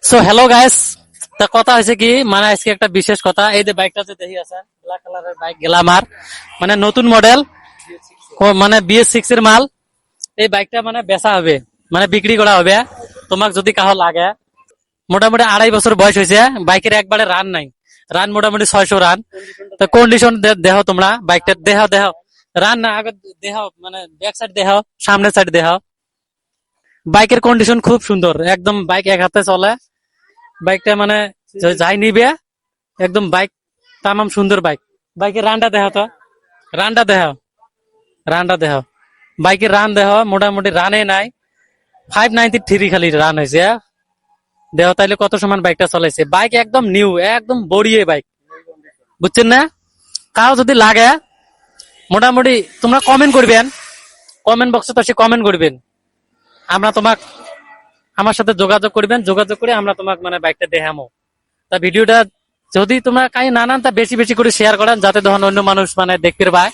So hello guys, তা কথা হয়েছে কি মানে আজকে একটা বিশেষ কথা। এই যে বাইকটা যে দেখি আছে ব্ল্যাক কালারের বাইক গ্ল্যামার, মানে নতুন মডেল, মানে BS6 এর মাল। এই বাইকটা মানে বেচা হবে, মানে বিক্রি করা হবে। তোমাক যদি কাহো লাগে, মোটামুটি 2.5 বছর বয়স হয়েছে বাইকের, একবারে রান নাই। রান মোটামুটি 600 রান। তো কন্ডিশন দেহ তোমরা বাইকটা দেহ রান না আগে দেহ, মানে ব্যাক সাইড দেহ, সামনের সাইড দেহ। বাইকের কন্ডিশন খুব সুন্দর, একদম বাইক এক হাতে চলে। বাইকটা মানে যাই নিবে একদম বাইক তামাম সুন্দর বাইক। বাইকের রানটা দেহ তো, রানটা দেহ, রানটা দেহ। বাইকের রান দেহ মোটামুটি রানে নাই, 593 খালি রান হয়েছে। দেহ তাইলে কত সমান বাইকটা চলেছে। বাইক একদম নিউ, একদম বড়িয়ে বাইক, বুঝছেন না? কারো যদি লাগে মোটামুটি তোমরা কমেন্ট করবেন, কমেন্ট বক্সে তো সে কমেন্ট করবেন। আমরা তোমাক, আমার সাথে যোগাযোগ করবেন, যোগাযোগ করে আমরা তোমাক মানে বাইকটা দেখামো। তা ভিডিওটা যদি তোমরা কাই না নান তা বেশি বেশি করে শেয়ার করেন, যাতে তখন অন্য মানুষ মানে দেখতে পায়।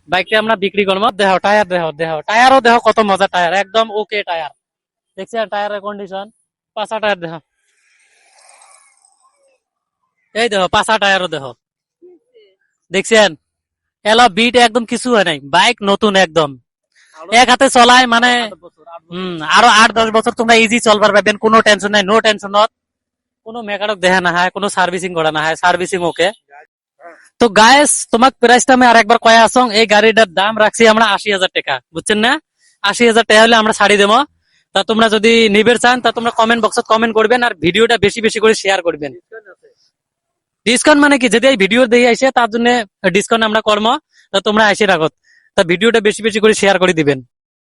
বাইকটা আমরা বিক্রি করবো। দেহ টায়ার, দেহ টায়ারও দেহ কত মজা টায়ার, একদম ওকে টায়ার। দেখছেন টায়ারের কন্ডিশন? পাঁচা টায়ার দেহ, এই দেহ পাঁচা টায়ারও দেহ, দেখছেন? এলা বিট একদম কিছু হয় নাই, বাইক নতুন একদম, এক হাতে চলায় মানে। আরো 8-10 বছর তোমরা ইজি চলবার পাবেন, কোনো টেনশন নাই, নো টেনশন। কোনো মেকানিক দেখা না হয়, কোনো সার্ভিসিং করা না হয়, সার্ভিসিং ওকে। তো গায়েস তোমাক প্রাইসটা আমি আর একবার কয়ে আসং। এই গাড়িটার দাম রাখছি আমরা 80,000 টাকা, বুঝছেন না? 80,000 টাকা হলে আমরা ছাড়ি দেবো। তা তোমরা যদি নিবে চান তা তোমরা কমেন্ট বক্সে কমেন্ট করবেন, আর ভিডিওটা বেশি বেশি করে শেয়ার করবেন। ডিসকাউন্ট মানে কি, যদি এই ভিডিও দিয়ে আসে তার জন্য ডিসকাউন্ট আমরা করবো। তা তোমরা এসে রাখো, তা ভিডিওটা বেশি বেশি করে শেয়ার করে দিবেন।